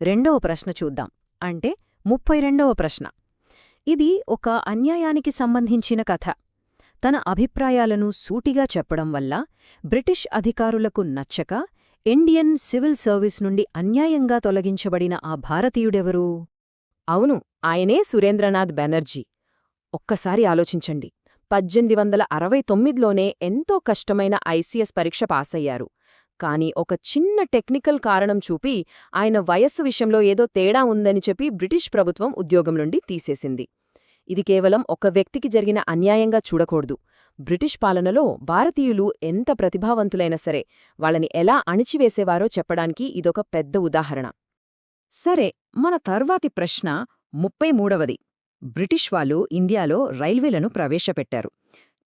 రెండవ ప్రశ్న చూద్దాం. అంటే 32వ ప్రశ్న. ఇది ఒక అన్యాయానికి సంబంధించిన కథ. తన అభిప్రాయాలను సూటిగా చెప్పడం వల్ల బ్రిటిష్ అధికారులకు నచ్చక ఇండియన్ సివిల్ సర్వీస్ నుండి అన్యాయంగా తొలగించబడిన ఆ భారతీయుడెవరు? అవును, ఆయనే సురేంద్రనాథ్ బెనర్జీ. ఒక్కసారి ఆలోచించండి. 1869లోనే ఎంతో కష్టమైన ఐసీఎస్ పరీక్ష పాసయ్యారు. కాని ఒక చిన్న టెక్నికల్ కారణం చూపి ఆయన వయస్సు విషయంలో ఏదో తేడా ఉందని చెప్పి బ్రిటిష్ ప్రభుత్వం ఉద్యోగం నుండి తీసేసింది. ఇది కేవలం ఒక వ్యక్తికి జరిగిన అన్యాయంగా చూడకూడదు. బ్రిటిష్ పాలనలో భారతీయులు ఎంత ప్రతిభావంతులైనా సరే వాళ్ళని ఎలా అణిచివేసేవారో చెప్పడానికి ఇదొక పెద్ద ఉదాహరణ. సరే, మన తర్వాతి ప్రశ్న 33వది. బ్రిటిష్ వాళ్ళు ఇండియాలో రైల్వేలను ప్రవేశపెట్టారు.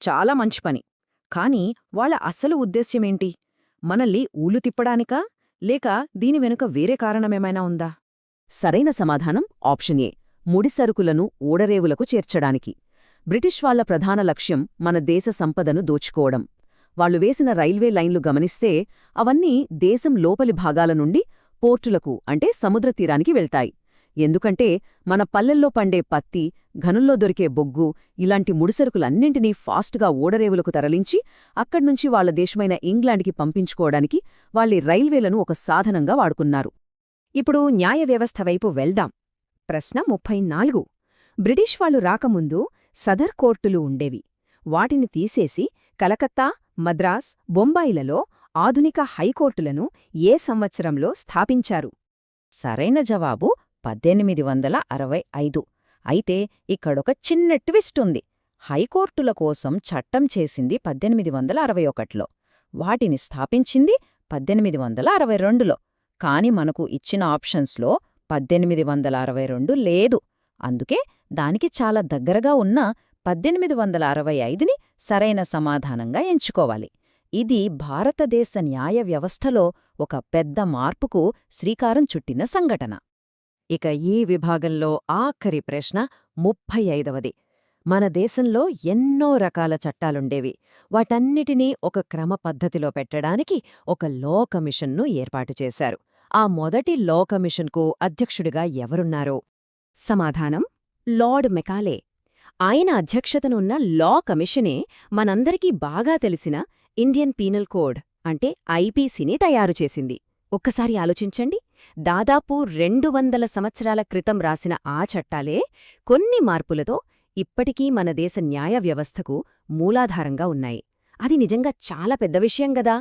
చాలా మంచి పని. కానీ వాళ్ళ అసలు ఉద్దేశ్యమేంటి? మనల్ని ఊలు తిప్పడానికా, లేక దీని వెనుక వేరే కారణమేమైనా ఉందా? సరైన సమాధానం ఆప్షన్ ఏ, ముడిసరుకులను ఓడరేవులకు చేర్చడానికి. బ్రిటిష్ వాళ్ల ప్రధాన లక్ష్యం మన దేశ సంపదను దోచుకోవడం. వాళ్లు వేసిన రైల్వే లైన్లు గమనిస్తే అవన్నీ దేశం లోపలి భాగాల నుండి పోర్టులకు అంటే సముద్రతీరానికి వెళ్తాయి. ఎందుకంటే మన పల్లెల్లో పండే పత్తి, ఘనుల్లో దొరికే బొగ్గు ఇలాంటి ముడిసరుకులన్నింటినీ ఫాస్ట్గా ఓడరేవులకు తరలించి అక్కడ్నుంచి వాళ్ల దేశమైన ఇంగ్లాండ్కి పంపించుకోవడానికి వాళ్ళీ రైల్వేలను ఒక సాధనంగా వాడుకున్నారు. ఇప్పుడు న్యాయ వ్యవస్థ వైపు వెళ్దాం. ప్రశ్న 34. బ్రిటిష్ వాళ్లు రాకముందు సదర్ కోర్టులు ఉండేవి. వాటిని తీసేసి కలకత్తా, మద్రాస్, బొంబాయిలలో ఆధునిక హైకోర్టులను ఏ సంవత్సరంలో స్థాపించారు? సరైన జవాబు 1865. అయితే ఇక్కడొక చిన్న ట్విస్ట్ ఉంది. హైకోర్టుల కోసం చట్టం చేసింది 1861లో, వాటిని స్థాపించింది 1862లో. కాని మనకు ఇచ్చిన ఆప్షన్స్లో 1862 లేదు. అందుకే దానికి చాలా దగ్గరగా ఉన్న 1865ని సరైన సమాధానంగా ఎంచుకోవాలి. ఇది భారతదేశ న్యాయ వ్యవస్థలో ఒక పెద్ద మార్పుకు శ్రీకారం చుట్టిన సంఘటన. ఇక ఈ విభాగంలో ఆఖరి ప్రశ్న 35వది. మన దేశంలో ఎన్నో రకాల చట్టాలుండేవి. వాటన్నిటినీ ఒక క్రమ పద్ధతిలో పెట్టడానికి ఒక లా కమిషన్ను ఏర్పాటు చేశారు. ఆ మొదటి లా కమిషన్కు అధ్యక్షుడిగా ఎవరున్నారో? సమాధానం లార్డ్ మెకాలే. ఆయన అధ్యక్షతనున్న లా కమిషనే మనందరికీ బాగా తెలిసిన ఇండియన్ పీనల్ కోడ్ అంటే ఐపీసీని తయారుచేసింది. ఒక్కసారి ఆలోచించండి. దాదాపు 200 సంవత్సరాల క్రితం రాసిన ఆ చట్టాలే కొన్ని మార్పులతో ఇప్పటికీ మన దేశ న్యాయ వ్యవస్థకు మూలాధారంగా ఉన్నాయి. అది నిజంగా చాలా పెద్ద విషయం గదా.